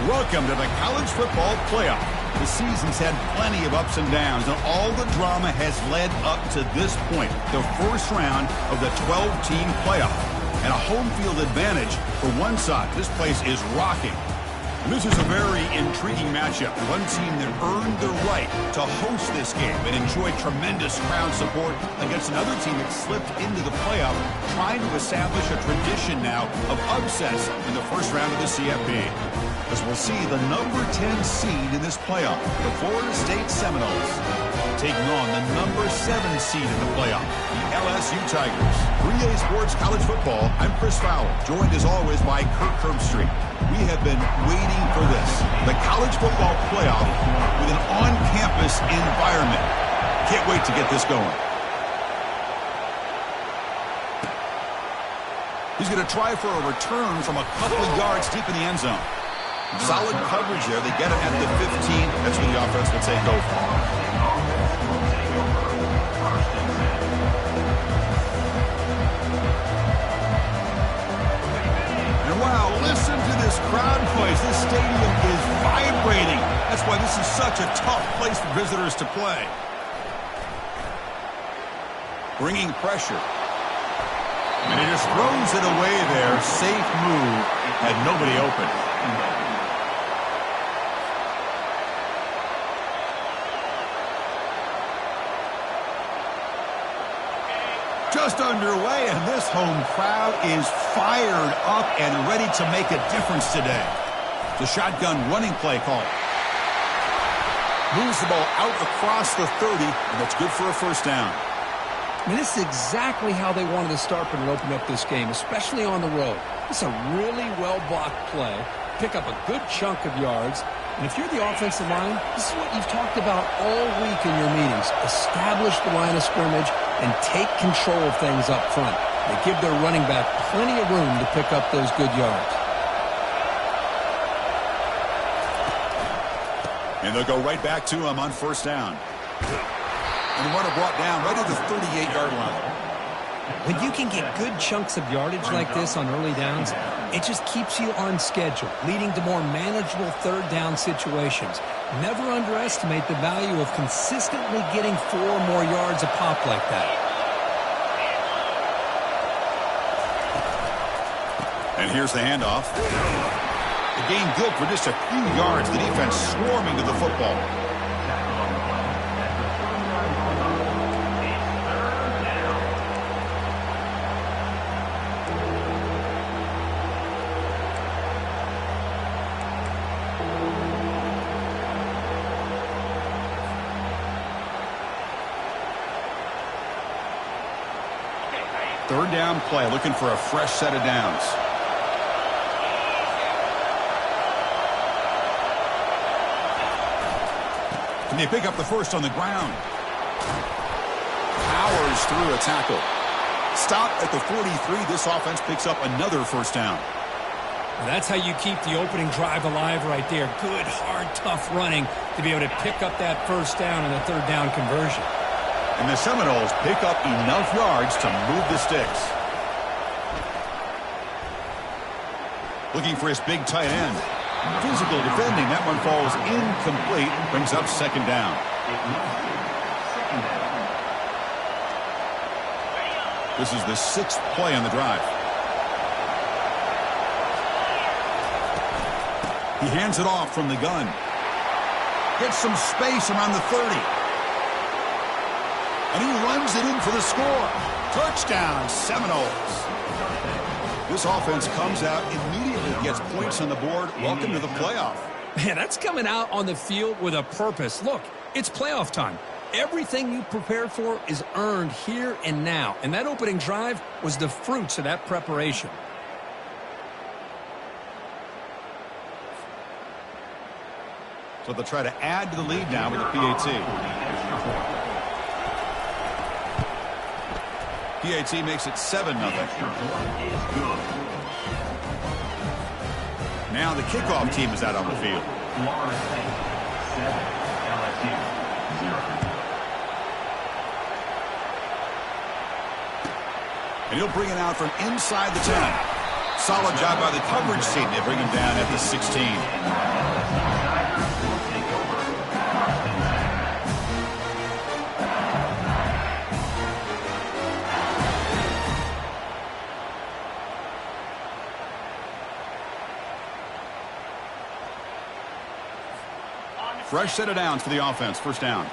Welcome to the college football playoff. The season's had plenty of ups and downs, and all the drama has led up to this point, the first round of the 12-team playoff. And a home field advantage for one side. This place is rocking. And this is a very intriguing matchup. One team that earned the right to host this game and enjoyed tremendous crowd support against another team that slipped into the playoff, trying to establish a tradition now of upsets in the first round of the CFP. As we'll see the number 10 seed in this playoff, the Florida State Seminoles, taking on the number 7 seed in the playoff, the LSU Tigers. 3A Sports College Football, I'm Chris Fowler, joined as always by Kirk Herbstreit. We have been waiting for this, the college football playoff with an on-campus environment. Can't wait to get this going. He's going to try for a return from a couple of yards deep in the end zone. Solid coverage there. They get it at the 15. That's where the offense will take over. And wow, listen to this crowd noise. This stadium is vibrating. That's why this is such a tough place for visitors to play. Bringing pressure. And he just throws it away there. Safe move. Had nobody open. Just underway, and this home crowd is fired up and ready to make a difference today. The shotgun running play call. Moves the ball out across the 30, and that's good for a first down. I mean, this is exactly how they wanted to start and open up this game, especially on the road. It's a really well-blocked play. Pick up a good chunk of yards. And if you're the offensive line, this is what you've talked about all week in your meetings. Establish the line of scrimmage and take control of things up front. They give their running back plenty of room to pick up those good yards. And they'll go right back to him on first down. And the runner brought down right at the 38-yard line. When you can get good chunks of yardage like this on early downs, it just keeps you on schedule, leading to more manageable third down situations. Never underestimate the value of consistently getting 4 more yards a pop like that. And here's the handoff. The gain good for just a few yards. The defense swarming to the football. Third down play, looking for a fresh set of downs. And they pick up the first on the ground. Powers through a tackle. Stop at the 43. This offense picks up another first down. Well, that's how you keep the opening drive alive right there. Good, hard, tough running to be able to pick up that first down in the third down conversion. And the Seminoles pick up enough yards to move the sticks. Looking for his big tight end. Physical defending. That one falls incomplete. Brings up second down. This is the 6th play on the drive. He hands it off from the gun. Gets some space around the 30. And he runs it in for the score. Touchdown, Seminoles. This offense comes out immediately, gets points on the board. Welcome to the playoff. Man, that's coming out on the field with a purpose. Look, it's playoff time. Everything you prepared for is earned here and now. And that opening drive was the fruits of that preparation. So they'll try to add to the lead now with the PAT. PAT makes it 7-0. Now the kickoff team is out on the field. And he'll bring it out from inside the 10. Solid job by the coverage team. They bring him down at the 16. Fresh set of downs for the offense. First down.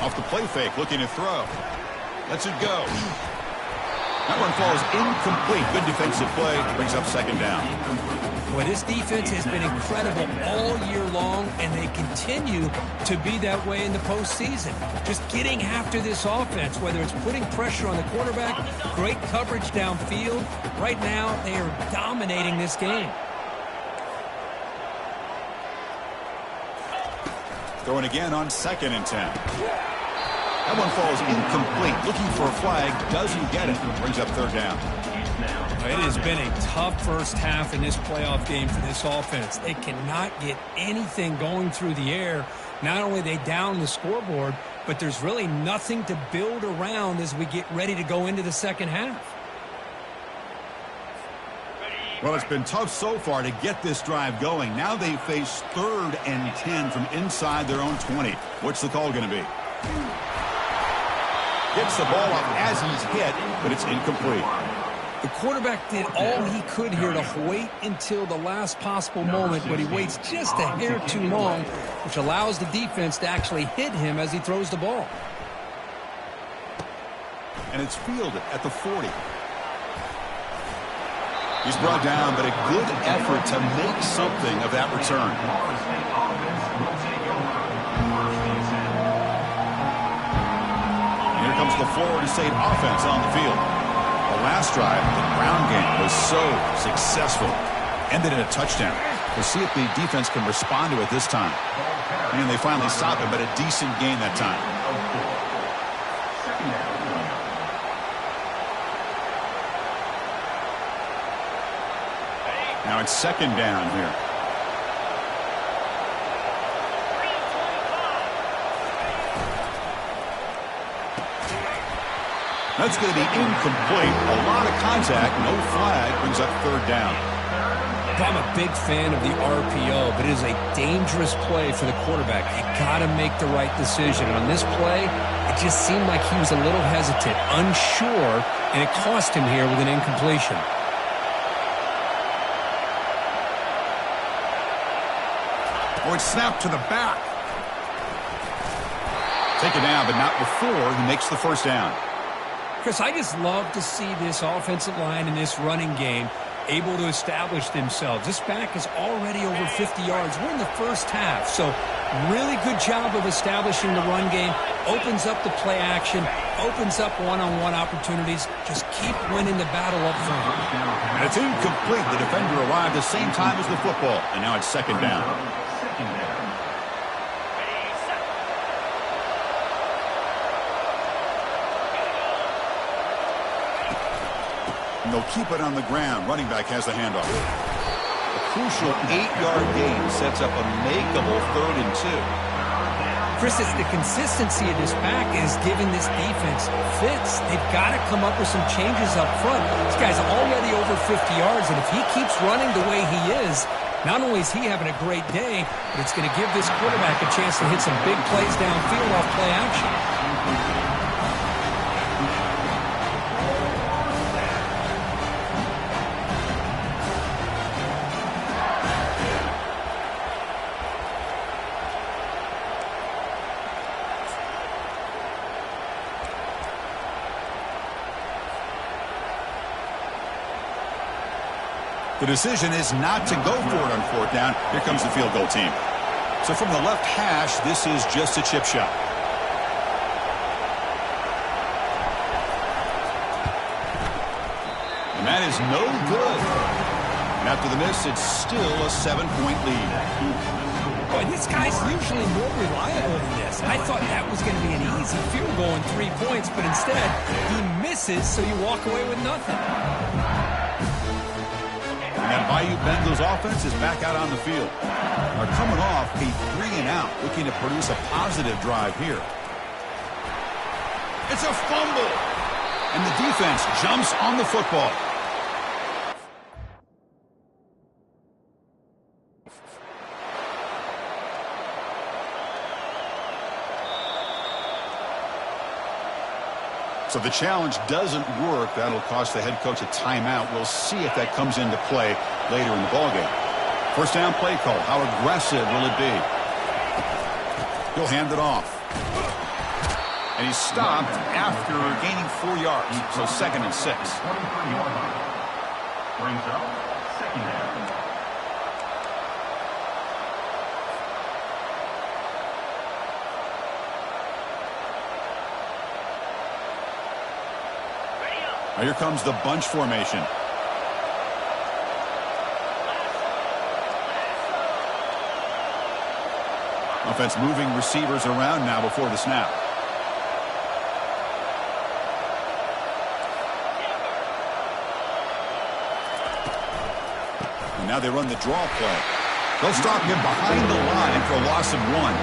Off the play fake, looking to throw. Lets it go. That one falls incomplete. Good defensive play. Brings up second down. Boy, this defense has been incredible all year long, and they continue to be that way in the postseason. Just getting after this offense, whether it's putting pressure on the quarterback, great coverage downfield. Right now, they are dominating this game. Throwing again on 2nd and 10. That one falls incomplete. Looking for a flag. Doesn't get it. Brings up third down. It has been a tough first half in this playoff game for this offense. They cannot get anything going through the air. Not only are they down the scoreboard, but there's really nothing to build around as we get ready to go into the second half. Well, it's been tough so far to get this drive going. Now they face 3rd and 10 from inside their own 20. What's the call going to be? Gets the ball up as he's hit, but it's incomplete. The quarterback did all he could here to wait until the last possible moment, but he waits just a hair too long, which allows the defense to actually hit him as he throws the ball. And it's fielded at the 40. He's brought down, but a good effort to make something of that return. Here comes the Florida State offense on the field. The last drive, the ground game was so successful. Ended in a touchdown. We'll see if the defense can respond to it this time. And they finally stop it, but a decent gain that time. Now it's second down here. That's going to be incomplete. A lot of contact, no flag, brings up third down. I'm a big fan of the RPO, but it is a dangerous play for the quarterback. You got to make the right decision. On this play, it just seemed like he was a little hesitant, unsure, and it cost him here with an incompletion. Oh, it's snapped to the back. Take it down, but not before he makes the first down. Chris, I just love to see this offensive line and this running game able to establish themselves. This back is already over 50 yards. We're in the first half, so really good job of establishing the run game. Opens up the play action, opens up one-on-one opportunities. Just keep winning the battle up front. And it's incomplete. The defender arrived the same time as the football, and now it's second down. They'll keep it on the ground. Running back has the handoff. A crucial 8-yard gain sets up a makeable 3rd and 2. Chris, it's the consistency of this back is giving this defense fits. They've got to come up with some changes up front. This guy's already over 50 yards, and if he keeps running the way he is, not only is he having a great day, but it's going to give this quarterback a chance to hit some big plays downfield off play action. The decision is not to go for it on 4th down. Here comes the field goal team. So from the left hash, this is just a chip shot. And that is no good. And after the miss, it's still a 7-point lead. Boy, this guy's usually more reliable than this. I thought that was going to be an easy field goal in 3 points, but instead, he misses, so you walk away with nothing. And that Bayou Bengals offense is back out on the field. They're coming off a 3-and-out, looking to produce a positive drive here. It's a fumble. And the defense jumps on the football. So the challenge doesn't work. That'll cost the head coach a timeout. We'll see if that comes into play later in the ballgame. First down play call. How aggressive will it be? He'll hand it off. And he's stopped after gaining 4 yards. So 2nd and 6. Brings up 2nd down. Now here comes the bunch formation. Offense moving receivers around now before the snap. And now they run the draw play. They'll stop him behind the line for a loss of 1.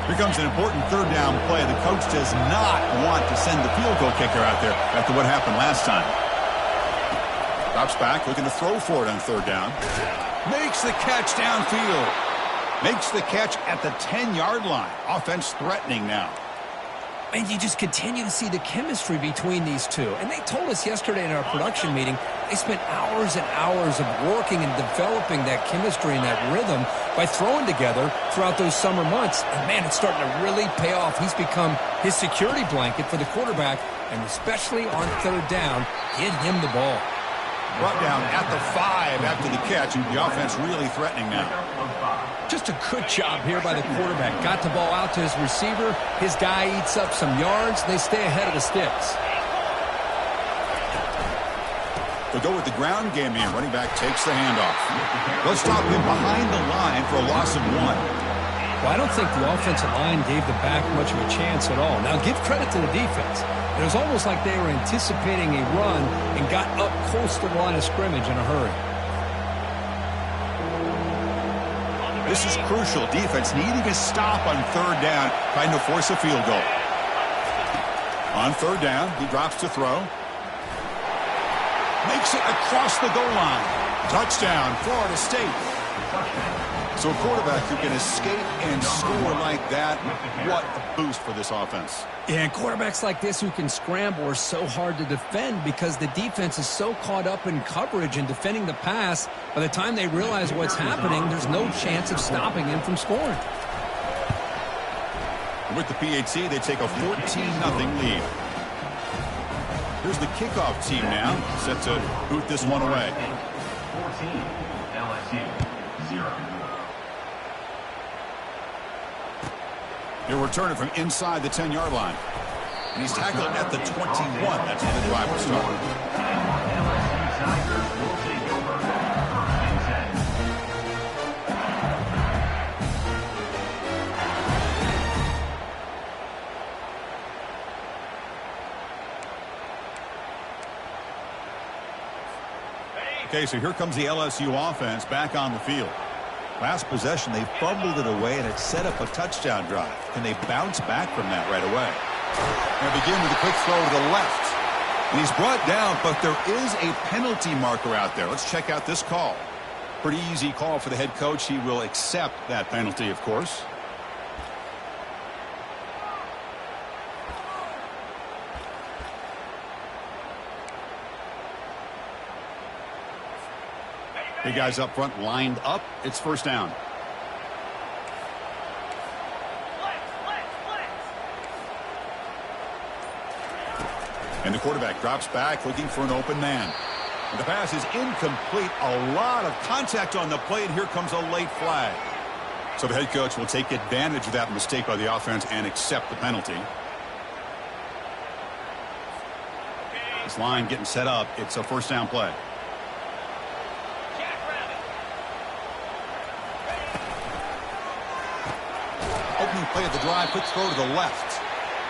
Here comes an important 3rd down play. The coach does not want to send the field goal kicker out there after what happened last time. Drops back, looking to throw for it on 3rd down. Makes the catch downfield. Makes the catch at the 10-yard line. Offense threatening now. And you just continue to see the chemistry between these two. And they told us yesterday in our production meeting, they spent hours and hours of working and developing that chemistry and that rhythm by throwing together throughout those summer months. And, man, it's starting to really pay off. He's become his security blanket for the quarterback, and especially on 3rd down, get him the ball. Brought down at the 5 after the catch. The offense really threatening now. Just a good job here by the quarterback. Got the ball out to his receiver. His guy eats up some yards. They stay ahead of the sticks. They'll go with the ground game here. Running back takes the handoff. They'll stop him behind the line for a loss of 1. Well, I don't think the offensive line gave the back much of a chance at all. Now, give credit to the defense. It was almost like they were anticipating a run and got up close to the line of scrimmage in a hurry. This is crucial. Defense needing a stop on 3rd down, trying to force a field goal. On 3rd down, he drops to throw. Makes it across the goal line. Touchdown, Florida State. So a quarterback who can escape and score like that, what a boost for this offense. Yeah, and quarterbacks like this who can scramble are so hard to defend because the defense is so caught up in coverage and defending the pass. By the time they realize what's happening, there's no chance of stopping him from scoring. With the PAT, they take a 14-0 lead. Here's the kickoff team now, set to boot this one away. 14, LSU, 0. He'll return it from inside the 10-yard line. And he's tackled at the 21. That's where the drive will start. LSU Tigers will take over 1st and 10. Okay, so here comes the LSU offense back on the field. Last possession, they fumbled it away, and it set up a touchdown drive. Can they bounce back from that right away? They begin with a quick throw to the left. And he's brought down, but there is a penalty marker out there. Let's check out this call. Pretty easy call for the head coach. He will accept that penalty, of course. The guys up front lined up. It's 1st down. And the quarterback drops back looking for an open man. And the pass is incomplete. A lot of contact on the play, and here comes a late flag. So the head coach will take advantage of that mistake by the offense and accept the penalty. This line getting set up. It's a 1st down play. Opening play of the drive, quick throw to the left.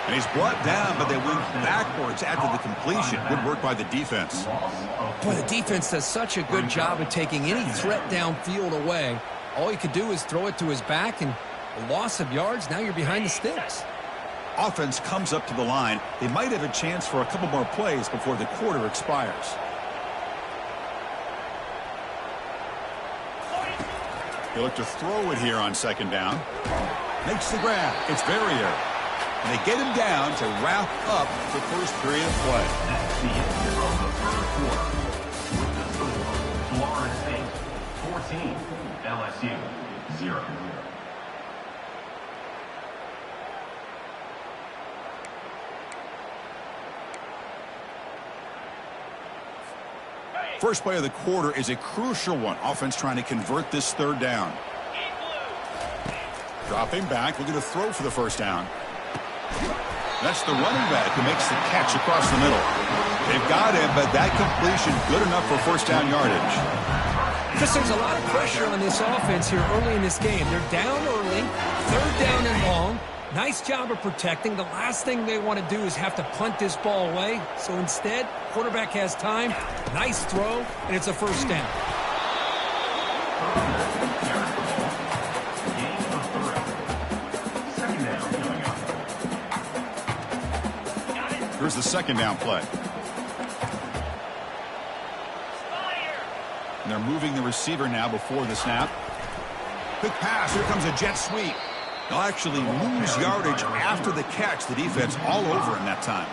And he's brought down, but they went backwards after the completion. Good work by the defense. Boy, the defense does such a good job of taking any threat downfield away. All he could do is throw it to his back, and A loss of yards, now you're behind the sticks. Offense comes up to the line. They might have a chance for a couple more plays before the quarter expires. They look to throw it here on second down. Makes the grab. It's Verrier. And they get him down to wrap up the first period of play. That's the end of the third quarter. With the score, Florida State 14, LSU 0. First play of the quarter is a crucial one. Offense trying to convert this third down. Dropping back, looking to throw for the first down. That's the running back who makes the catch across the middle. They've got him, but that completion good enough for first down yardage. Chris, there's a lot of pressure on this offense here early in this game. They're down early, third down and long. Nice job of protecting. The last thing they want to do is have to punt this ball away. So instead, quarterback has time, nice throw, and it's a first down. Here's the second down play. And they're moving the receiver now before the snap. Quick pass. Here comes a jet sweep. They'll actually lose yardage after the catch. The defense all over him that time.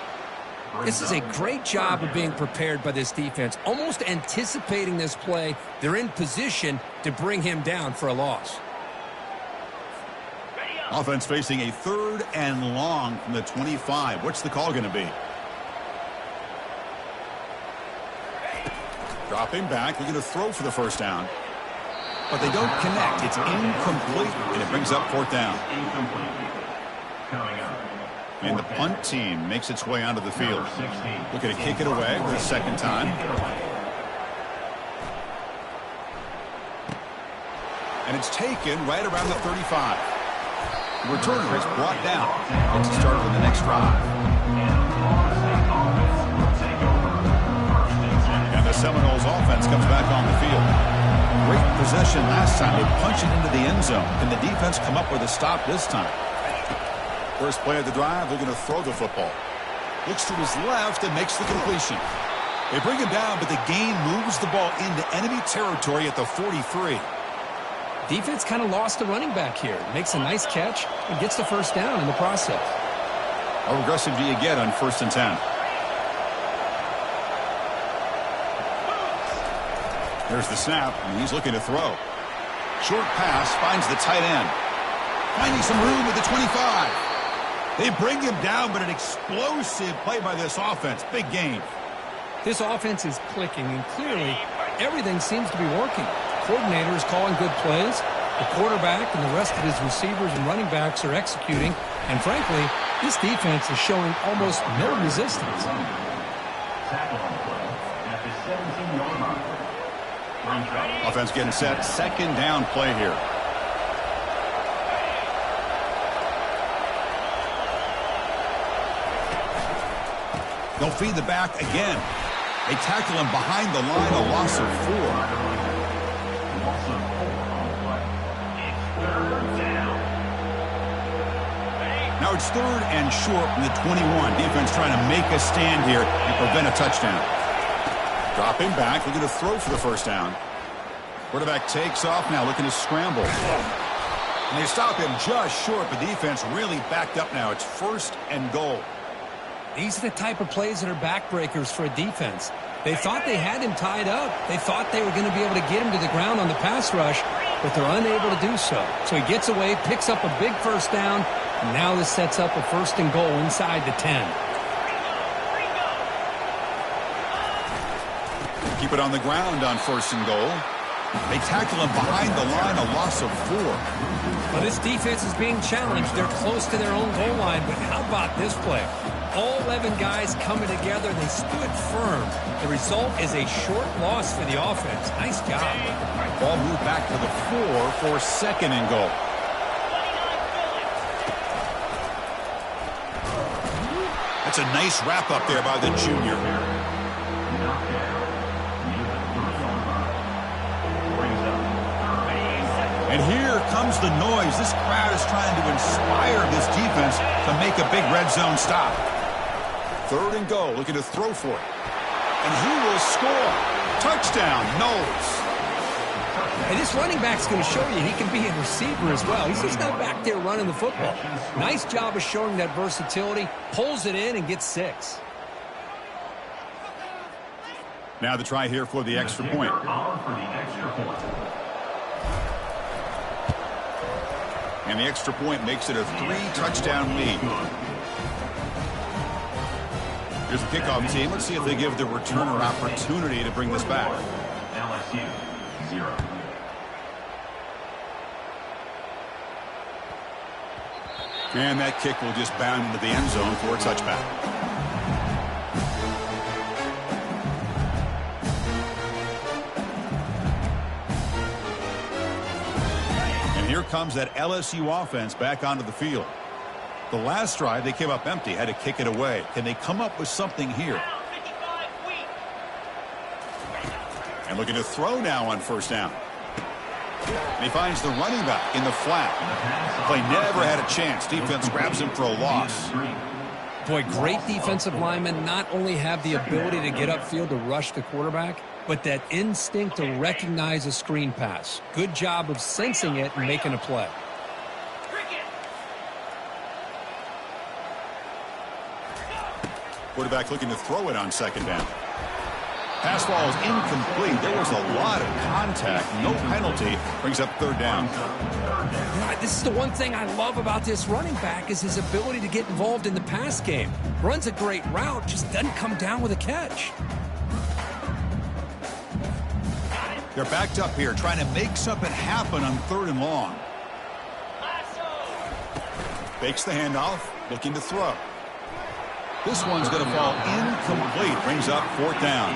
This is a great job of being prepared by this defense. Almost anticipating this play. They're in position to bring him down for a loss. Offense facing a third and long from the 25. What's the call going to be? Dropping back. They're going to throw for the first down. But they don't connect. It's incomplete, and it brings up fourth down. And the punt team makes its way onto the field. Looking to kick it away for the second time. And it's taken right around the 35. The returner is brought down. It's a start on the next drive. And the Seminoles offense comes back on the field. Great possession last time. They punch it into the end zone. Can the defense come up with a stop this time? First play of the drive, they're going to throw the football. Looks to his left and makes the completion. They bring him down, but the gain moves the ball into enemy territory at the 43. Defense kind of lost the running back here. Makes a nice catch and gets the first down in the process. How aggressive do you get on 1st and 10? There's the snap, and he's looking to throw. Short pass finds the tight end. Finding some room with the 25. They bring him down, but an explosive play by this offense. Big gain. This offense is clicking, and clearly everything seems to be working. The coordinator is calling good plays. The quarterback and the rest of his receivers and running backs are executing. And frankly, this defense is showing almost no resistance. Offense getting set. Second down play here. They'll feed the back again. They tackle him behind the line, a loss of 4. Now it's third and short from the 21. Defense trying to make a stand here and prevent a touchdown. Dropping back, looking to throw for the first down. Quarterback takes off now, looking to scramble. And they stop him just short, but defense really backed up now. It's 1st and goal. These are the type of plays that are backbreakers for a defense. They thought they had him tied up. They thought they were going to be able to get him to the ground on the pass rush, but they're unable to do so. So he gets away, picks up a big first down, and now this sets up a 1st and goal inside the 10. Keep it on the ground on 1st and goal. They tackle him behind the line, a loss of 4. Well, this defense is being challenged. They're close to their own goal line, but how about this play? All 11 guys coming together. They stood firm. The result is a short loss for the offense. Nice job. Ball moved back to the 4 for 2nd and goal. That's a nice wrap up there by the junior. And here comes the noise. This crowd is trying to inspire this defense to make a big red zone stop. 3rd and goal, looking to throw for it. And he will score. Touchdown, Knowles. And this running back's going to show you he can be a receiver as well. He's just not back there running the football. Nice job of showing that versatility. Pulls it in and gets 6. Now the try here for the extra point. And the extra point makes it a 3-touchdown lead. Here's the kickoff team. Let's see if they give the returner opportunity to bring this back. LSU 0. And that kick will just bound into the end zone for a touchback. And here comes that LSU offense back onto the field. The last drive, they came up empty, had to kick it away. Can they come up with something here? And looking to throw now on 1st down. And he finds the running back in the flat. Play never had a chance. Defense grabs him for a loss. Boy, great defensive linemen not only have the ability to get upfield to rush the quarterback, but that instinct to recognize a screen pass. Good job of sensing it and making a play. Quarterback looking to throw it on 2nd down. Pass ball is incomplete. There was a lot of contact. No penalty. Brings up 3rd down. This is the one thing I love about this running back is his ability to get involved in the pass game. Runs a great route, just doesn't come down with a catch. They're backed up here, trying to make something happen on 3rd and long. Fakes the handoff, looking to throw. This one's going to fall incomplete. Brings up 4th down.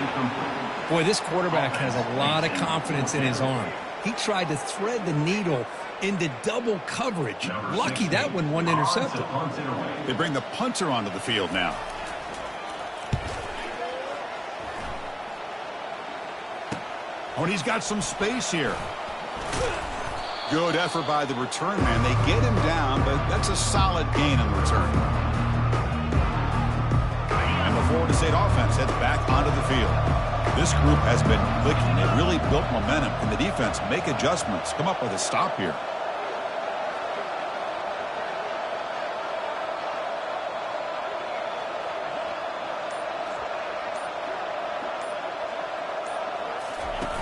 Boy, this quarterback has a lot of confidence in his arm. He tried to thread the needle into double coverage. Lucky that one wasn't intercepted. They bring the punter onto the field now. Oh, and he's got some space here. Good effort by the return man. They get him down, but that's a solid gain on the return. Florida State offense heads back onto the field. This group has been clicking. They really built momentum. Can the defense make adjustments? Come up with a stop here.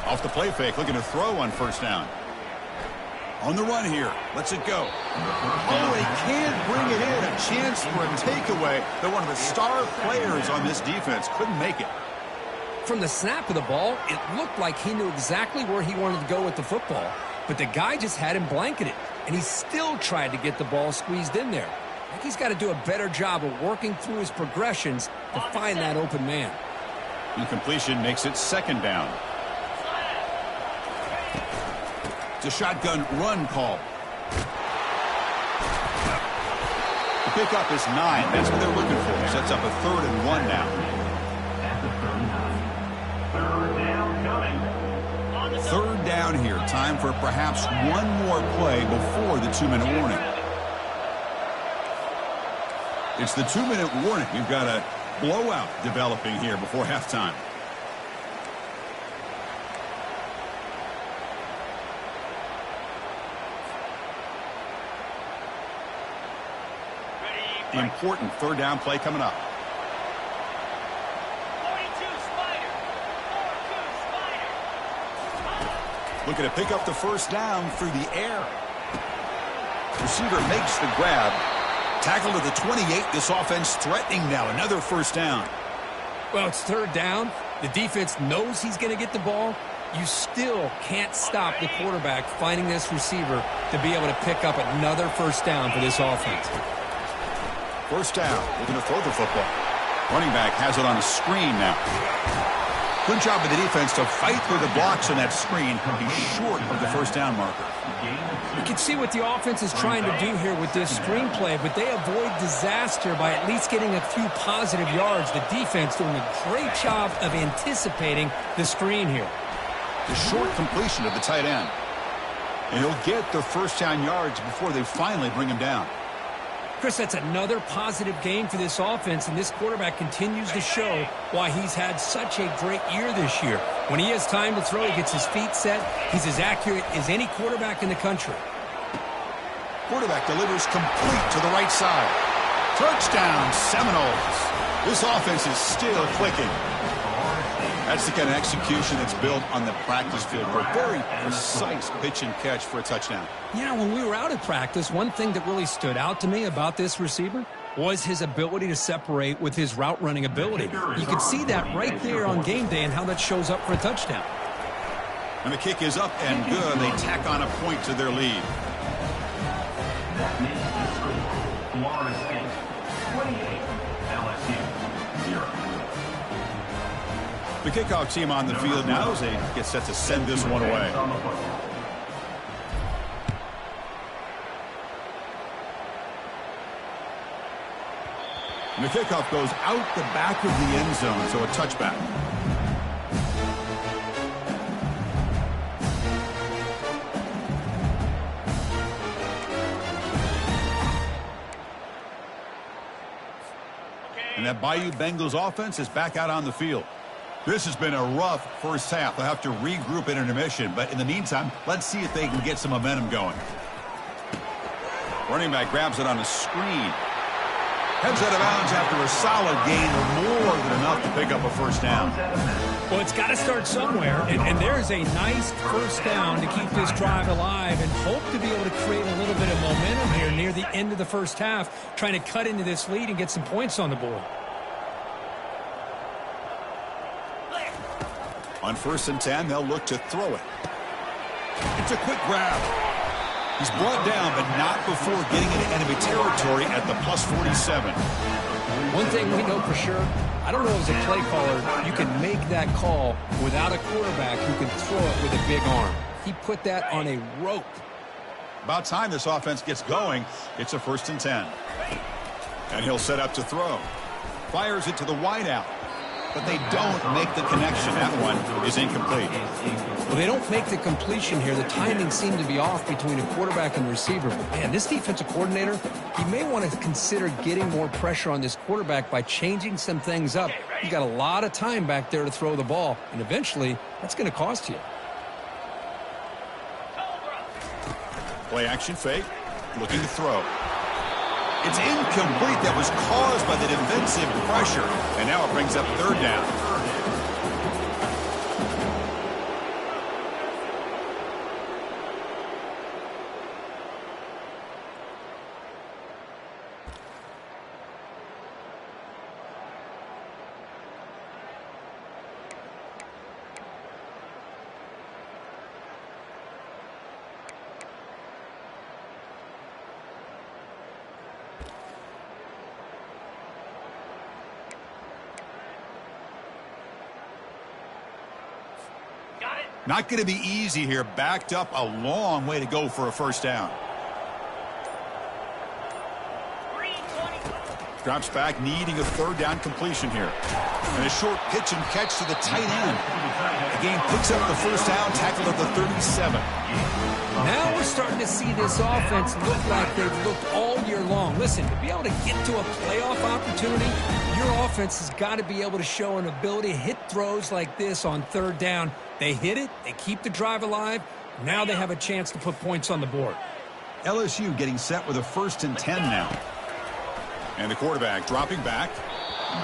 Off the play fake, looking to throw on 1st down. On the run here. Lets it go. Oh, they can't bring it in. A chance for a takeaway. They're one of the star players on this defense. Couldn't make it. From the snap of the ball, it looked like he knew exactly where he wanted to go with the football. But the guy just had him blanketed. And he still tried to get the ball squeezed in there. I think he's got to do a better job of working through his progressions to find that open man. Incompletion makes it 2nd down. A shotgun run call. The pickup is 9. That's what they're looking for. Sets up a 3rd and 1 now. At the 39. 3rd down coming. 3rd down here. Time for perhaps one more play before the 2-minute warning. It's the 2-minute warning. We've got a blowout developing here before halftime. Important 3rd down play coming up. 42 Spider. 42 Spider. Looking to pick up the 1st down through the air. Receiver makes the grab. Tackle to the 28. This offense threatening now. Another 1st down. Well, it's 3rd down. The defense knows he's going to get the ball. You still can't stop the quarterback finding this receiver to be able to pick up another 1st down for this offense. 1st down. We're going to throw the football. Running back has it on a screen now. Good job of the defense to fight through the blocks on that screen and be short of the 1st down marker. You can see what the offense is trying to do here with this screenplay, but they avoid disaster by at least getting a few positive yards. The defense doing a great job of anticipating the screen here. The short completion of the tight end. And he'll get the first down yards before they finally bring him down. Chris, that's another positive game for this offense, and this quarterback continues to show why he's had such a great year this year. When he has time to throw, he gets his feet set. He's as accurate as any quarterback in the country. Quarterback delivers complete to the right side. Touchdown, Seminoles. This offense is still clicking. That's the kind of execution that's built on the practice field for a very precise pitch and catch for a touchdown. Yeah, when we were out at practice, one thing that really stood out to me about this receiver was his ability to separate with his route running ability. You could see that right there on game day and how that shows up for a touchdown. And the kick is up and good. They tack on a point to their lead. That makes the score Florida State 28, LSU 0. The kickoff team on the field now as they get set to send this one away. And the kickoff goes out the back of the end zone, so a touchback. And that Bayou Bengals offense is back out on the field. This has been a rough first half. They'll have to regroup in intermission, but in the meantime, let's see if they can get some momentum going. Running back grabs it on a screen. Heads out of bounds after a solid gain of more than enough to pick up a first down. Well, it's got to start somewhere, and there's a nice first down to keep this drive alive and hope to be able to create a little bit of momentum here near the end of the first half, trying to cut into this lead and get some points on the board. On 1st and 10, they'll look to throw it. It's a quick grab. He's brought down, but not before getting into enemy territory at the plus 47. One thing we know for sure, I don't know as a play caller, you can make that call without a quarterback who can throw it with a big arm. He put that on a rope. About time this offense gets going. It's a 1st and 10. And he'll set up to throw. Fires it to the wideout. But they don't make the connection. That one is incomplete. Well, they don't make the completion here. The timing seemed to be off between a quarterback and receiver. But, man, this defensive coordinator, he may want to consider getting more pressure on this quarterback by changing some things up. He's got a lot of time back there to throw the ball, and eventually that's going to cost you. Play action fake. Looking to throw. It's incomplete. That was caused by the defensive pressure. And now it brings up 3rd down. Not going to be easy here. Backed up a long way to go for a first down. Drops back, needing a 3rd down completion here. And a short pitch and catch to the tight end. The game picks up the first down, tackled at the 37. Now we're starting to see this offense look like they've looked all year long. Listen, to be able to get to a playoff opportunity, your offense has got to be able to show an ability to hit throws like this on 3rd down. They hit it, they keep the drive alive. Now they have a chance to put points on the board. LSU getting set with a 1st and 10 now. And the quarterback dropping back.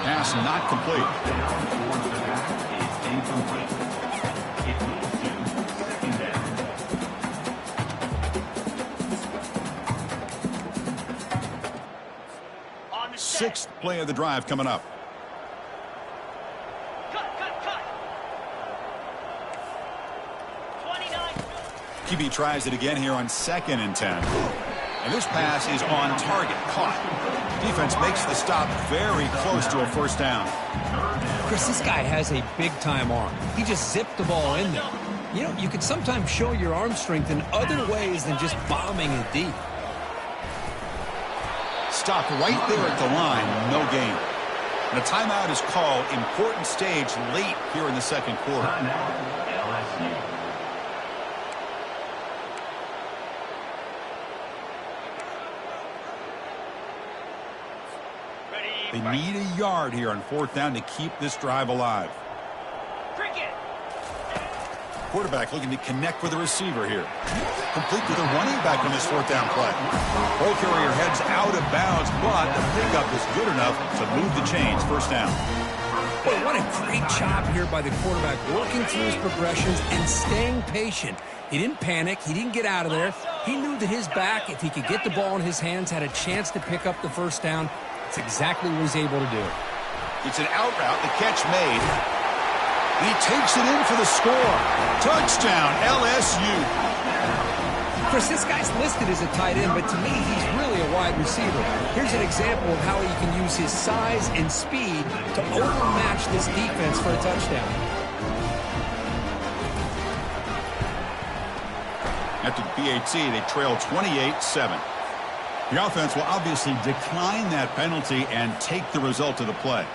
Pass not complete. Sixth play of the drive coming up. QB tries it again here on 2nd and 10. And this pass is on target, caught. Defense makes the stop very close to a first down. Chris, this guy has a big-time arm. He just zipped the ball in there. You know, you can sometimes show your arm strength in other ways than just bombing it deep. Stop right there at the line, no gain. And a timeout is called. Important stage late here in the 2nd quarter. They need a yard here on 4th down to keep this drive alive. Cricket. Quarterback looking to connect with the receiver here. Complete to the running back on this 4th down play. Ball carrier heads out of bounds, but the pickup is good enough to move the chains. 1st down. Boy, what a great job here by the quarterback, working through his progressions and staying patient. He didn't panic. He didn't get out of there. He knew that his back, if he could get the ball in his hands, had a chance to pick up the 1st down. It's exactly what he's able to do. It's an out route. The catch made. And he takes it in for the score. Touchdown, LSU. Chris, this guy's listed as a tight end, but to me, he's really a wide receiver. Here's an example of how he can use his size and speed to overmatch this defense for a touchdown. After the PAT, they trail 28-7. The offense will obviously decline that penalty and take the result of the play.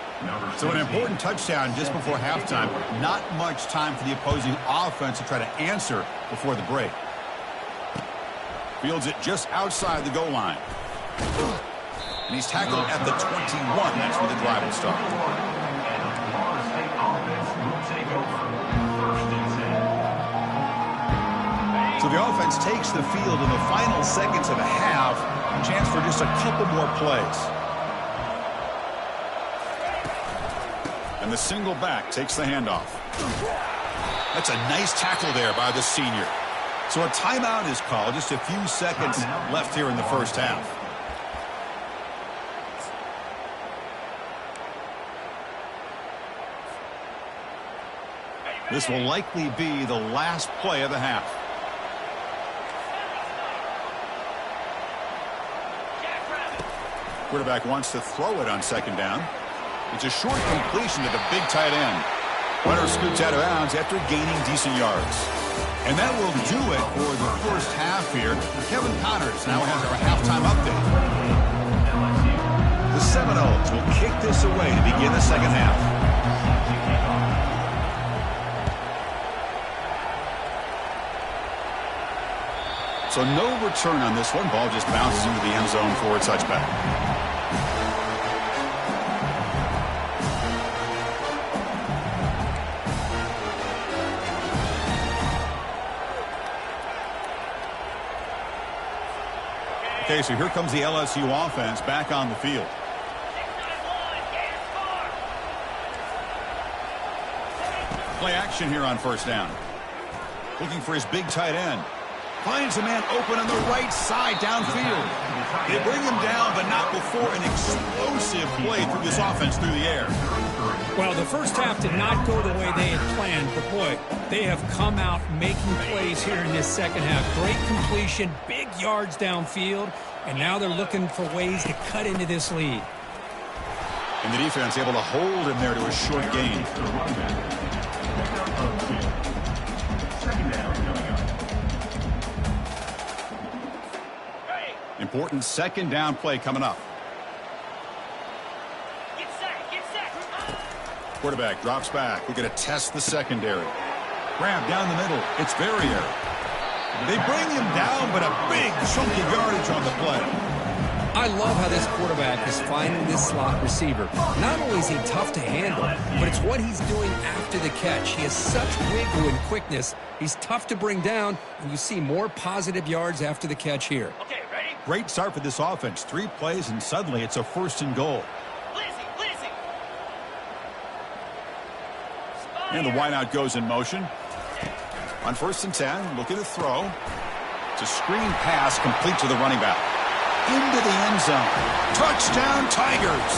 So an important touchdown just before halftime. Not much time for the opposing offense to try to answer before the break. Fields it just outside the goal line. And he's tackled at the 21. That's where the drive will start. So the offense takes the field in the final seconds of a half. Chance for just a couple more plays. And the single back takes the handoff. That's a nice tackle there by the senior. So a timeout is called. Just a few seconds left here in the 1st half. This will likely be the last play of the half. Quarterback wants to throw it on 2nd down. It's a short completion to the big tight end. Runner scoots out of bounds after gaining decent yards. And that will do it for the 1st half here. Kevin Connors now has our halftime update. The Seminoles will kick this away to begin the 2nd half. So no return on this one. Ball just bounces into the end zone for a touchback. Okay, so here comes the LSU offense back on the field. Play action here on 1st down. Looking for his big tight end. Finds a man open on the right side downfield. They bring him down, but not before an explosive play through this offense through the air. Well, the 1st half did not go the way they had planned, but boy, they have come out making plays here in this 2nd half. Great completion, big yards downfield, and now they're looking for ways to cut into this lead. And the defense able to hold him there to a short gain. Important 2nd down play coming up. Get set. Quarterback drops back. We're going to test the secondary. Grab down the middle. It's Verrier. They bring him down, but a big chunk of yardage on the play. I love how this quarterback is finding this slot receiver. Not only is he tough to handle, but it's what he's doing after the catch. He has such wiggle and quickness. He's tough to bring down, and you see more positive yards after the catch here. Okay, ready? Great start for this offense. 3 plays, and suddenly it's a 1st and goal. Blizzy. And the wideout goes in motion. On 1st and 10, looking to throw. It's a screen pass complete to the running back. Into the end zone. Touchdown, Tigers.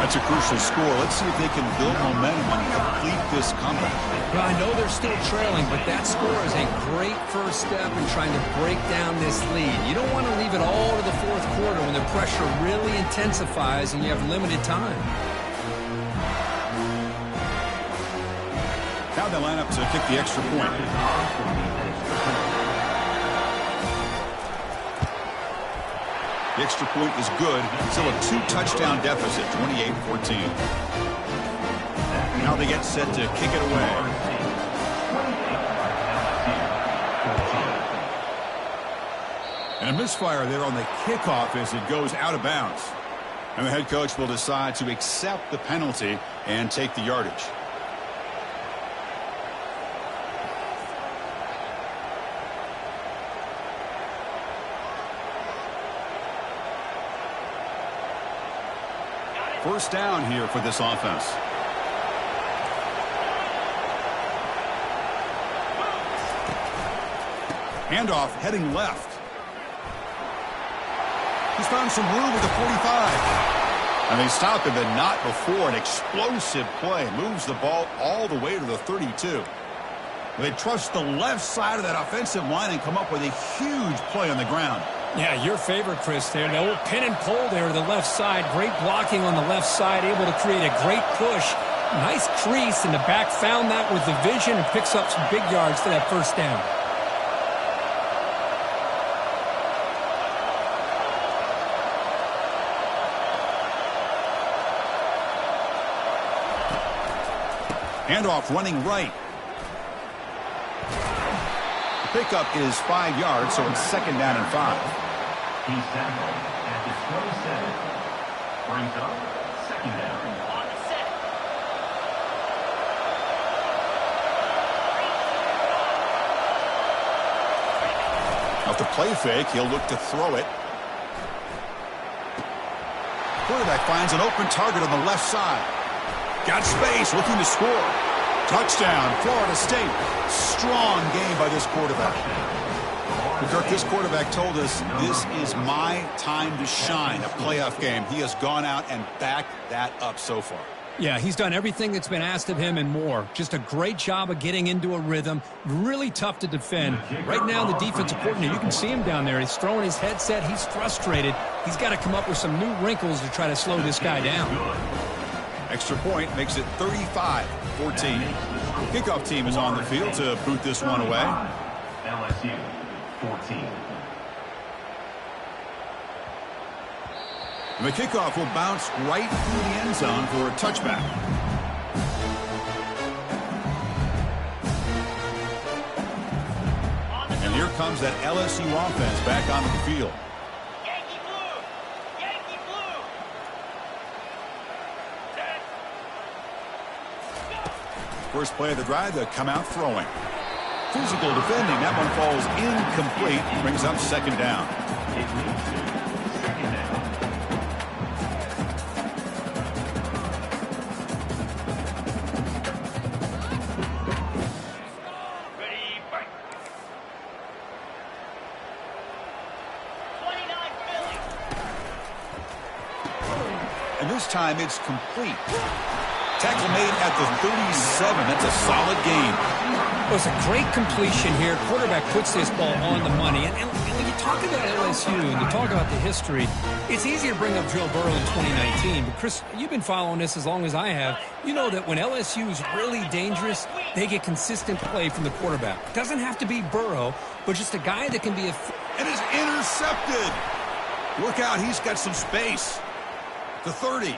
That's a crucial score. Let's see if they can build momentum and complete this comeback. Well, I know they're still trailing, but that score is a great first step in trying to break down this lead. You don't want to leave it all to the 4th quarter when the pressure really intensifies and you have limited time. Now they line up to kick the extra point. The extra point is good. Still a 2-touchdown deficit, 28-14. Now they get set to kick it away. And a misfire there on the kickoff as it goes out of bounds. And the head coach will decide to accept the penalty and take the yardage. First down here for this offense. Handoff heading left. He's found some room with the 45. And they stop him, but not before. An explosive play. Moves the ball all the way to the 32. They trust the left side of that offensive line and come up with a huge play on the ground. Yeah, your favorite, Chris, there. The old pin and pull there to the left side. Great blocking on the left side. Able to create a great push. Nice crease, and the back found that with the vision and picks up some big yards for that first down. Handoff running right. The pickup is 5 yards, so it's second down and 5. He's tackled at the 27. Brings up second down. On the set. Off the play fake, he'll look to throw it. Quarterback finds an open target on the left side. Got space, looking to score. Touchdown, Florida State. Strong game by this quarterback. Kirk, this quarterback told us this is my time to shine, a playoff game. He has gone out and backed that up so far. Yeah, he's done everything that's been asked of him and more. Just a great job of getting into a rhythm. Really tough to defend. Right now, the defensive coordinator, you can see him down there. He's throwing his headset. He's frustrated. He's got to come up with some new wrinkles to try to slow this guy down. Extra point makes it 35-14. Kickoff team is on the field to boot this one away. LSU 14. And the kickoff will bounce right through the end zone for a touchback. And here comes that LSU offense back onto the field. Yankee blue. Yankee blue. Set. First play of the drive, they'll come out throwing. Physical defending. That one falls incomplete. Brings up second down. It leads to second down. Ready, fight. 29 Philly. And this time it's complete. Tackle made at the 37. That's a solid game. Well, it's a great completion here. Quarterback puts this ball on the money. And when you talk about LSU and you talk about the history, it's easy to bring up Joe Burrow in 2019. But, Chris, you've been following this as long as I have. You know that when LSU is really dangerous, they get consistent play from the quarterback. It doesn't have to be Burrow, but just a guy that can be a... And is intercepted. Look out, he's got some space. The 30.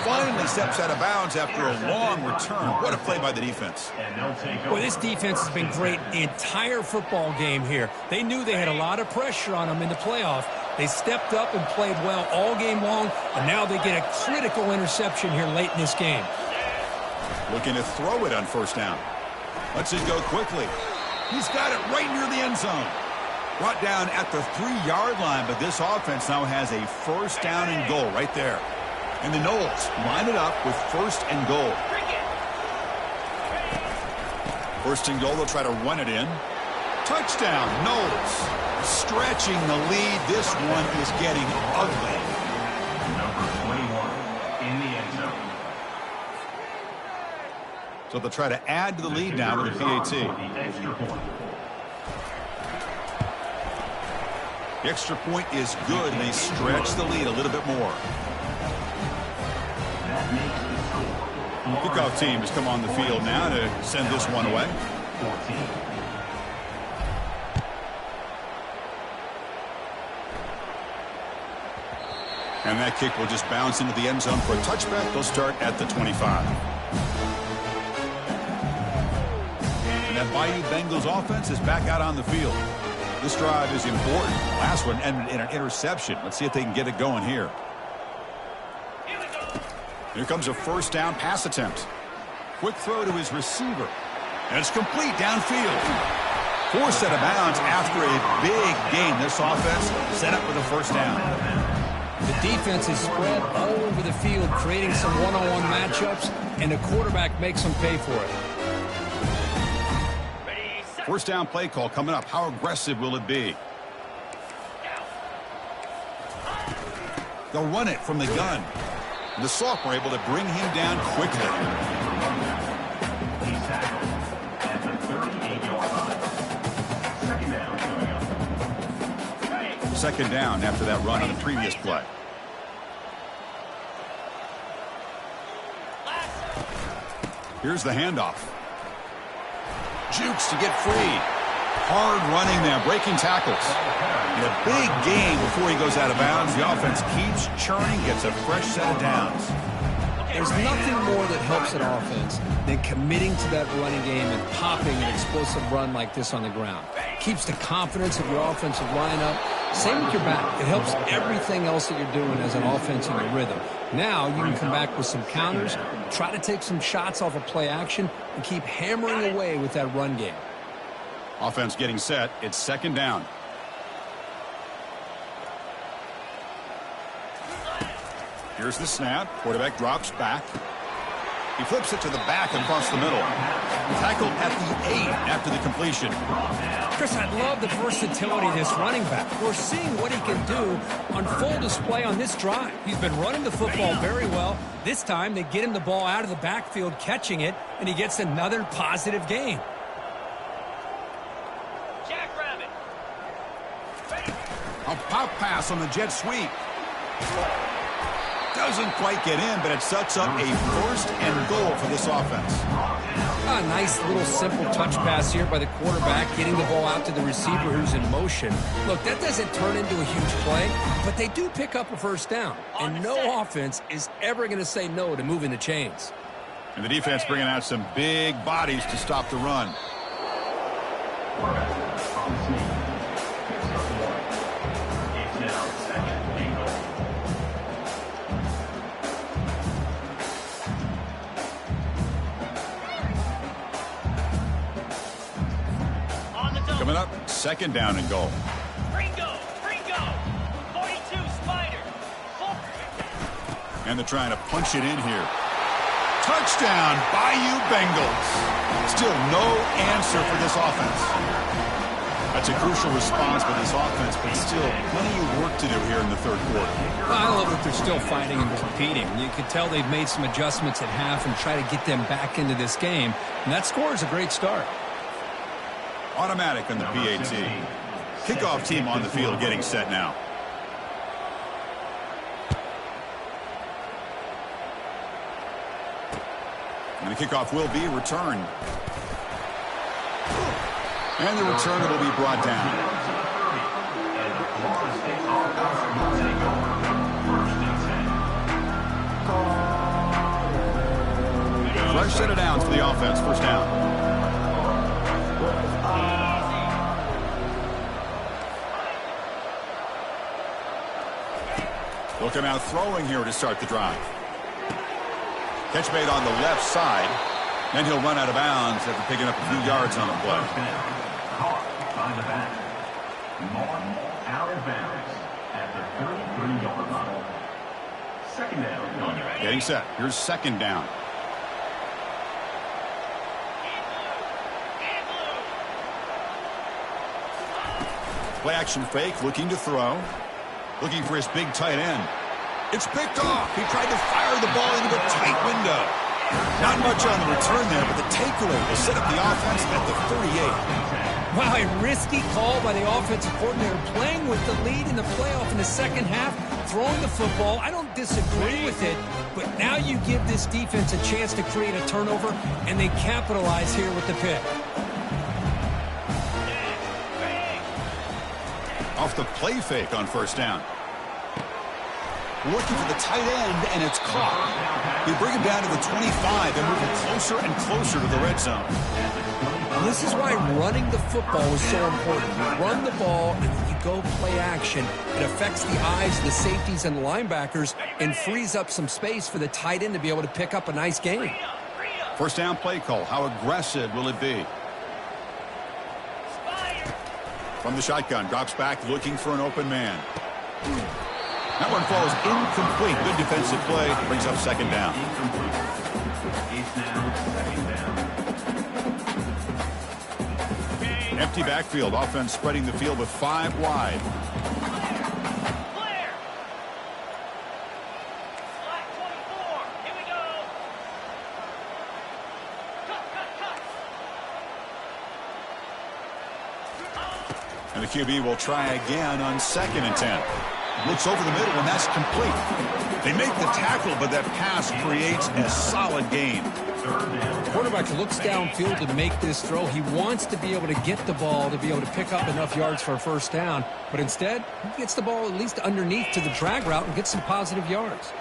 Finally steps out of bounds after a long return. What a play by the defense. And they'll take over. Well, this defense has been great the entire football game here. They knew they had a lot of pressure on them in the playoff. They stepped up and played well all game long, and now they get a critical interception here late in this game. Looking to throw it on first down. Lets it go quickly. He's got it right near the end zone. Brought down at the 3-yard line, but this offense now has a first down and goal right there. And the Noles line it up with first and goal. First and goal, they'll try to run it in. Touchdown, Noles. Stretching the lead. This one is getting ugly. Number 21 in the end zone. So they'll try to add to the lead now with a PAT. The extra point. The extra point is good, and they stretch the lead a little bit more. That makes the score. Kickoff team has come on the field now to send this one away. 14. And that kick will just bounce into the end zone for a touchback. They'll start at the 25. And that Bayou Bengals offense is back out on the field. This drive is important. Last one ended in an interception. Let's see if they can get it going here. Here comes a first down pass attempt. Quick throw to his receiver. And it's complete downfield. Forced out of bounds after a big gain. This offense set up with a first down. The defense is spread all over the field, creating some one-on-one matchups, and the quarterback makes them pay for it. First down play call coming up. How aggressive will it be? They'll run it from the gun. The Sock were able to bring him down quickly. He's tackled at the 38-yard line. Second down coming up. Second down after that run on the previous play. Here's the handoff. Jukes to get free. Hard running there, breaking tackles. And a big gain before he goes out of bounds. The offense keeps churning, gets a fresh set of downs. There's nothing more that helps an offense than committing to that running game and popping an explosive run like this on the ground. Keeps the confidence of your offensive lineup. Same with your back. It helps everything else that you're doing as an offense in your rhythm. Now you can come back with some counters, try to take some shots off of play action, and keep hammering away with that run game. Offense getting set. It's second down. Here's the snap. Quarterback drops back. He flips it to the back across the middle. Tackled at the 8 after the completion. Chris, I love the versatility of this running back. We're seeing what he can do on full display on this drive. He's been running the football very well. This time they get him the ball out of the backfield, catching it, and he gets another positive gain. A pop pass on the jet sweep. Doesn't quite get in, but it sets up a first and goal for this offense. A nice little simple touch pass here by the quarterback, getting the ball out to the receiver who's in motion. Look, that doesn't turn into a huge play, but they do pick up a first down. And no offense is ever going to say no to moving the chains. And the defense bringing out some big bodies to stop the run. Coming up, second down and goal. Ringo, 42 Spider. And they're trying to punch it in here. Touchdown, Bayou Bengals. Still no answer for this offense. That's a crucial response by this offense, but still plenty of work to do here in the third quarter. I love that they're still fighting and competing. You can tell they've made some adjustments at half and try to get them back into this game. And that score is a great start. Automatic on the PAT. Kickoff team on the field getting set now. And the kickoff will be returned. And the return will be brought down. Fresh set of downs for the offense. First down. They'll come out throwing here to start the drive. Catch made on the left side. Then he'll run out of bounds after picking up a few yards on the play. Caught by the back. Martin out of bounds at the 33-yard line. Second down. Getting set. Here's second down. Play action fake, looking to throw. Looking for his big tight end. It's picked off. He tried to fire the ball into a tight window. Not much on the return there, but the takeaway will set up the offense at the 38. Wow, a risky call by the offensive coordinator, playing with the lead in the playoff in the second half, throwing the football. I don't disagree with it, but now you give this defense a chance to create a turnover, and they capitalize here with the pick. Off the play fake on first down. Looking for the tight end, and it's caught. They bring him down to the 25 and move him closer and closer to the red zone. This is why running the football is so important. You run the ball, and then you go play action. It affects the eyes of the safeties and the linebackers and frees up some space for the tight end to be able to pick up a nice game. First down play call. How aggressive will it be? From the shotgun, drops back, looking for an open man. That one falls incomplete. Good defensive play. Brings up second down. Empty backfield. Offense spreading the field with 5 wide. Clear. Flat 24. Here we go. Cut. And the QB will try again on 2nd and 10. Looks over the middle, and that's complete. They make the tackle, but that pass creates a solid gain. The quarterback looks downfield to make this throw. He wants to be able to get the ball to be able to pick up enough yards for a first down. But instead, he gets the ball at least underneath to the drag route and gets some positive yards.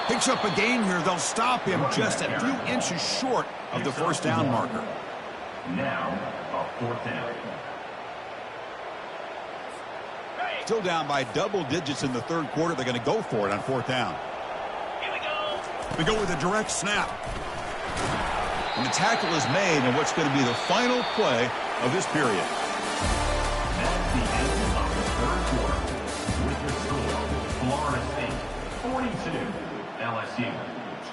Picks up a gain here. They'll stop him just a few inches short of the first down marker. Now, a 4th down. Still down by double digits in the 3rd quarter. They're going to go for it on 4th down. Here we go. We go with a direct snap. And the tackle is made in what's going to be the final play of this period. That's the end of the 3rd quarter. With the score, Florida State 42, LSU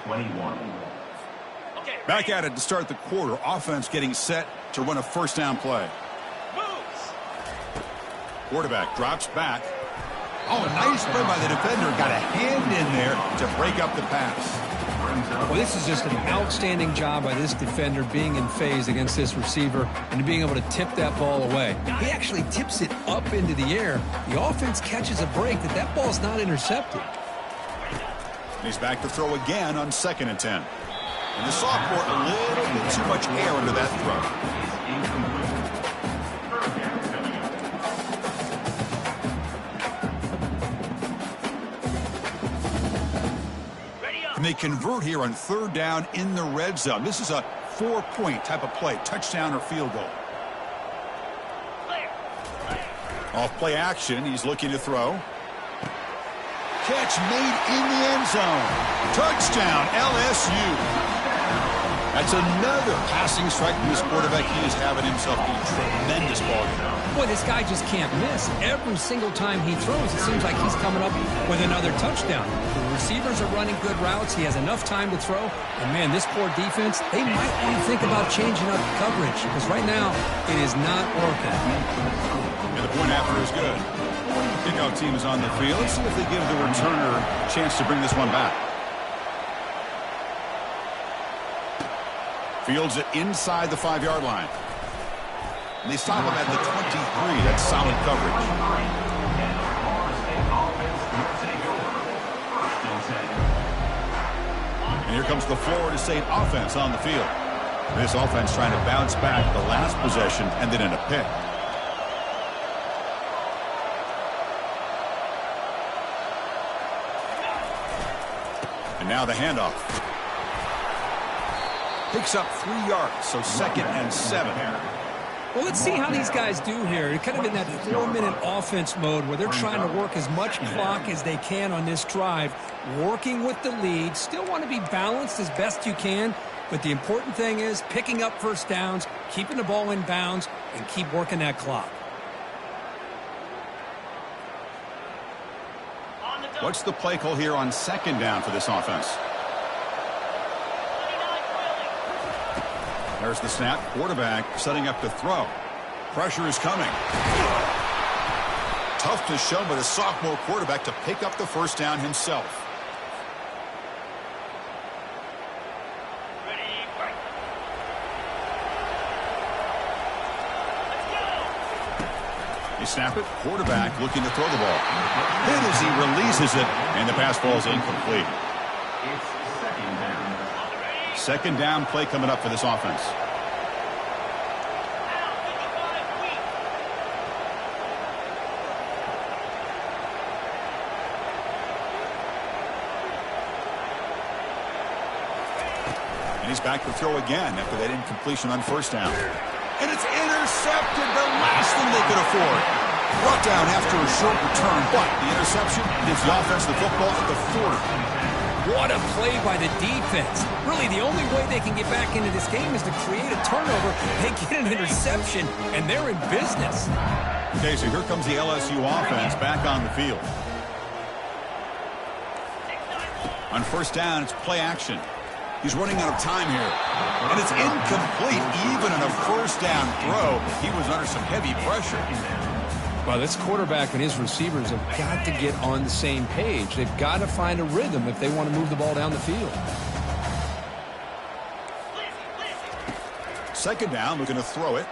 21. Okay. Back at it to start the quarter. Offense getting set to run a first down play. Moves. Quarterback drops back. Oh, a nice play by the defender. Got a hand in there to break up the pass. Well, this is just an outstanding job by this defender being in phase against this receiver and being able to tip that ball away. He actually tips it up into the air. The offense catches a break that ball's not intercepted. He's back to throw again on 2nd and 10. And the sophomore, a little bit too much air under that throw. And they convert here on 3rd down in the red zone. This is a 4-point type of play, touchdown or field goal. Off play action, he's looking to throw. Catch made in the end zone. Touchdown, LSU. That's another passing strike from this quarterback. He is having himself a tremendous ball game. Boy, this guy just can't miss. Every single time he throws, it seems like he's coming up with another touchdown. The receivers are running good routes. He has enough time to throw. And, man, this poor defense, they might want to think about changing up coverage because right now it is not working. And the point after is good. Kickoff team is on the field. Let's see if they give the returner a chance to bring this one back. Fields it inside the 5-yard line. And they stop him at the 23. That's solid coverage. And here comes the Florida State offense on the field. This offense trying to bounce back the last possession and then in a pick. And now the handoff. Picks up 3 yards, so 2nd and 7. Well, let's see how these guys do here. They're kind of in that 4-minute offense mode where they're trying to work as much clock as they can on this drive, working with the lead. Still want to be balanced as best you can, but the important thing is picking up first downs, keeping the ball in bounds, and keep working that clock. What's the play call here on 2nd down for this offense? There's the snap. Quarterback setting up to throw. Pressure is coming. Tough to show by the sophomore quarterback to pick up the first down himself. Ready, break. Let's go. You snap it. Quarterback looking to throw the ball. Hit as he releases it, and the pass falls incomplete. It's 2nd down. 2nd down play coming up for this offense. Now, 55 weak. And he's back to throw again after that incompletion on first down. And it's intercepted, the last thing they could afford. Brought down after a short return, but the interception gives the offense the football at the 40. What a play by the defense. Really, the only way they can get back into this game is to create a turnover. They get an interception, and they're in business. Okay, so here comes the LSU offense back on the field. On first down, it's play action. He's running out of time here. And it's incomplete. Even in a first down throw, he was under some heavy pressure. Well, this quarterback and his receivers have got to get on the same page. They've got to find a rhythm if they want to move the ball down the field. Second down, looking to throw it.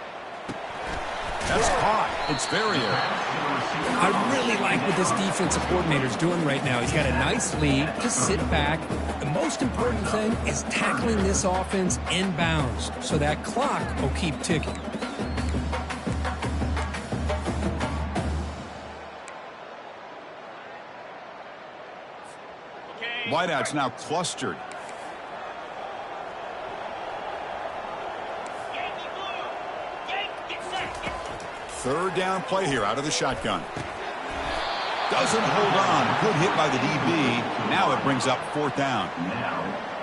That's caught. It's Ferrier. I really like what this defensive coordinator is doing right now. He's got a nice lead. Just sit back. The most important thing is tackling this offense inbounds so that clock will keep ticking. Wideouts now clustered. Third down play here out of the shotgun. Doesn't hold on. Good hit by the DB. Now it brings up fourth down.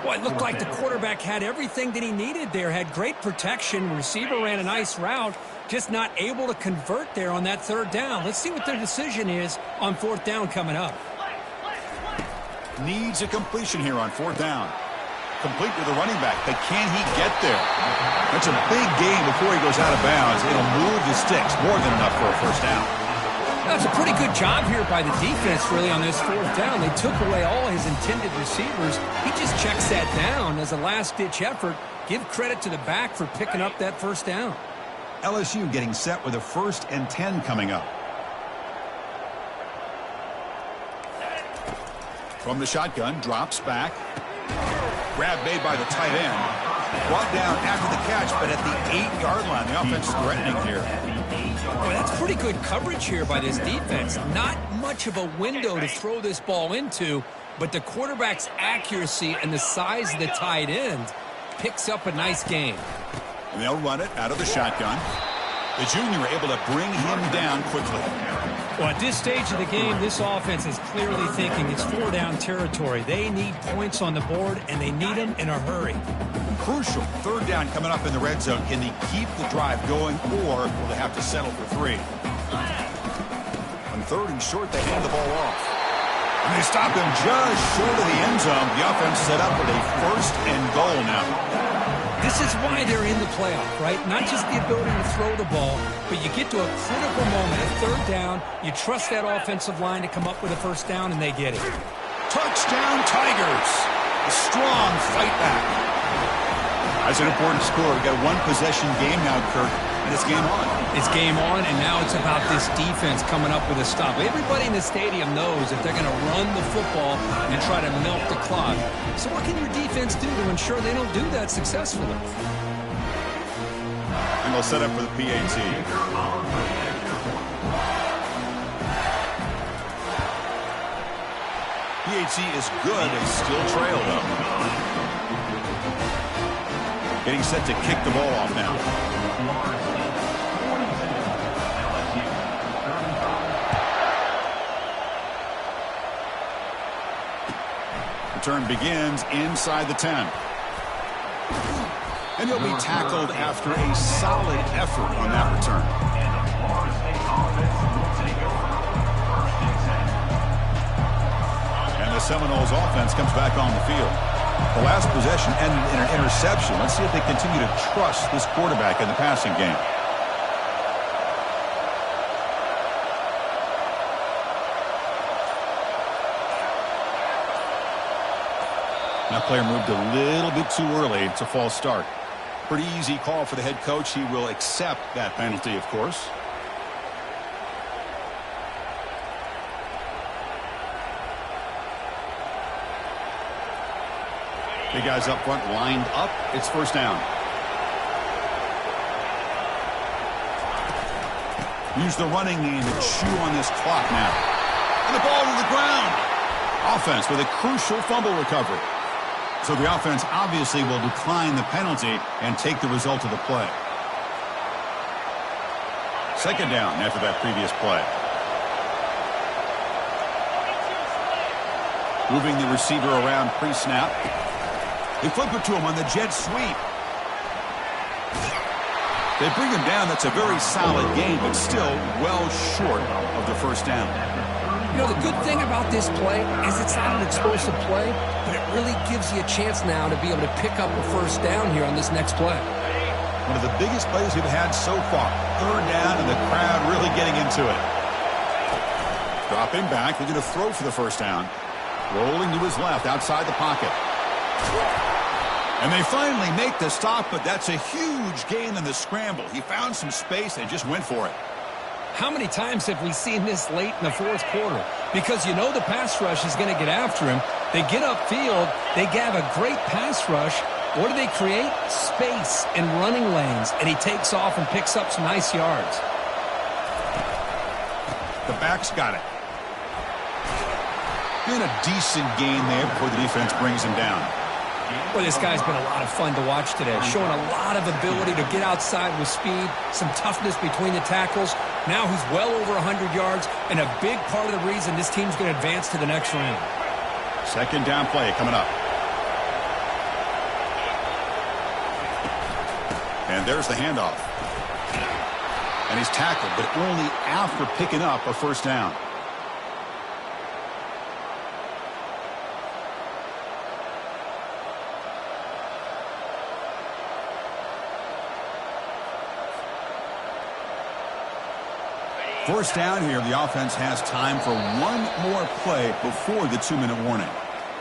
Well, it looked like the quarterback had everything that he needed there. Had great protection. Receiver ran a nice route. Just not able to convert there on that third down. Let's see what their decision is on fourth down coming up. Needs a completion here on fourth down. Complete with the running back, but can he get there? That's a big gain before he goes out of bounds. It'll move the sticks, more than enough for a first down. That's a pretty good job here by the defense, really, on this fourth down. They took away all his intended receivers. He just checks that down as a last-ditch effort. Give credit to the back for picking up that first down. LSU getting set with a 1st and 10 coming up. From the shotgun, drops back. Grab made by the tight end. Brought down after the catch, but at the 8-yard line. The offense is threatening here. Oh, that's pretty good coverage here by this defense. Not much of a window to throw this ball into, but the quarterback's accuracy and the size of the tight end picks up a nice gain. And they'll run it out of the shotgun. The junior able to bring him down quickly. Well, at this stage of the game, this offense is clearly thinking it's 4-down territory. They need points on the board, and they need them in a hurry. Crucial third down coming up in the red zone. Can they keep the drive going, or will they have to settle for 3? On third and short, they hand the ball off. And they stop him just short of the end zone. The offense set up with a 1st and goal now. This is why they're in the playoff, right? Not just the ability to throw the ball, but you get to a critical moment, a third down. You trust that offensive line to come up with a first down, and they get it. Touchdown, Tigers. A strong fight back. That's an important score. We've got a 1-possession game now, Kirk, and it's game on. It's game on, and now it's about this defense coming up with a stop. Everybody in the stadium knows that they're going to run the football and try to milk the clock. So what can your defense do to ensure they don't do that successfully? And they'll set up for the PAT. PAT is good. They still trail, though. Getting set to kick the ball off now. Return begins inside the 10. And he'll be tackled after a solid effort on that return. And the Seminoles offense comes back on the field. The last possession ended in an interception. Let's see if they continue to trust this quarterback in the passing game. That player moved a little bit too early. It's a false start. Pretty easy call for the head coach. He will accept that penalty, of course. Big guys up front lined up. It's first down. Use the running game to chew on this clock now. And the ball to the ground. Offense with a crucial fumble recovery. So the offense obviously will decline the penalty and take the result of the play. Second down after that previous play. Moving the receiver around pre-snap. They flip it to him on the jet sweep. They bring him down. That's a very solid game, but still well short of the first down. You know, the good thing about this play is it's not an explosive play, but it really gives you a chance now to be able to pick up a first down here on this next play. One of the biggest plays we've had so far. Third down, and the crowd really getting into it. Dropping back. They're going to throw for the first down. Rolling to his left, outside the pocket. And they finally make the stop, but that's a huge gain in the scramble. He found some space and just went for it. How many times have we seen this late in the fourth quarter? Because you know the pass rush is going to get after him. They get upfield. They have a great pass rush. What do they create? Space and running lanes. And he takes off and picks up some nice yards. The back's got it. And a decent gain there before the defense brings him down. Well, this guy's been a lot of fun to watch today, showing a lot of ability to get outside with speed, some toughness between the tackles. Now he's well over 100 yards, and a big part of the reason this team's going to advance to the next round. Second down play coming up. And there's the handoff. And he's tackled, but only after picking up a first down. First down here, the offense has time for one more play before the 2-minute warning.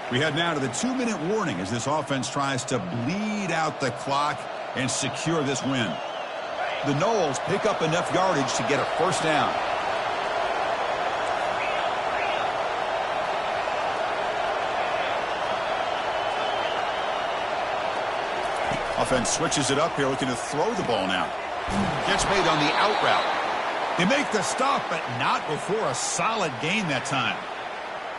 We head now to the 2-minute warning as this offense tries to bleed out the clock and secure this win. The Noles pick up enough yardage to get a first down. Offense switches it up here, looking to throw the ball now. Gets made on the out route. They make the stop, but not before a solid gain that time.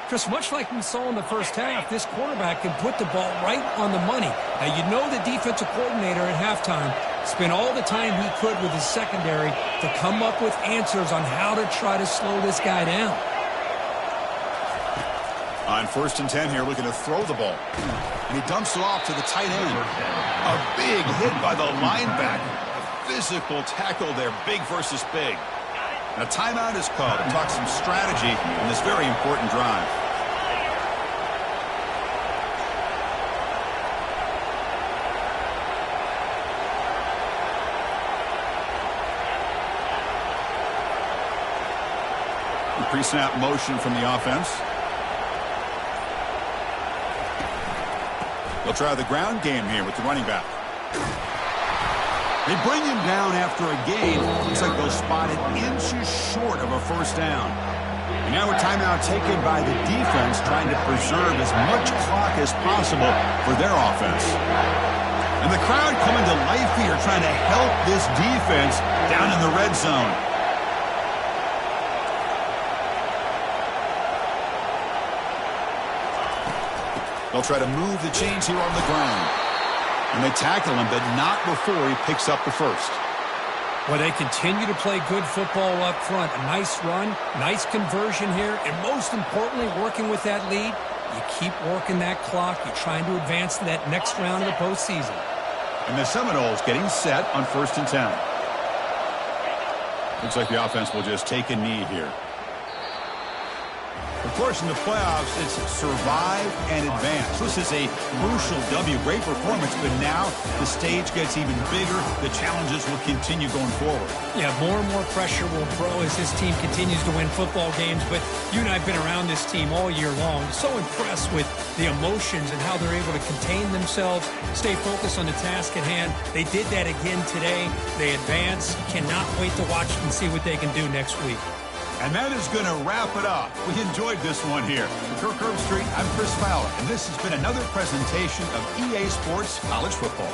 Just much like we saw in the first half, this quarterback can put the ball right on the money. Now, you know the defensive coordinator at halftime spent all the time he could with his secondary to come up with answers on how to try to slow this guy down. On 1st and 10 here, looking to throw the ball. And he dumps it off to the tight end. A big hit by the linebacker. A physical tackle there, big versus big. And a timeout is called to talk some strategy in this very important drive. The pre-snap motion from the offense. They'll try the ground game here with the running back. They bring him down after a gain. Looks like they'll spot it inches short of a first down. And now a timeout taken by the defense, trying to preserve as much clock as possible for their offense. And the crowd coming to life here, trying to help this defense down in the red zone. They'll try to move the chains here on the ground. And they tackle him, but not before he picks up the first. Well, they continue to play good football up front. A nice run, nice conversion here, and most importantly, working with that lead, you keep working that clock. You're trying to advance to that next round of the postseason. And the Seminoles getting set on 1st and 10. Looks like the offense will just take a knee here. Of course, in the playoffs, it's survive and advance. This is a crucial W. Great performance, but now the stage gets even bigger. The challenges will continue going forward. Yeah, more and more pressure will grow as this team continues to win football games. But you and I have been around this team all year long. So impressed with the emotions and how they're able to contain themselves, stay focused on the task at hand. They did that again today. They advance. Cannot wait to watch and see what they can do next week. And that is going to wrap it up. We enjoyed this one here. For Kirk Herbstreit, I'm Chris Fowler, and this has been another presentation of EA Sports College Football.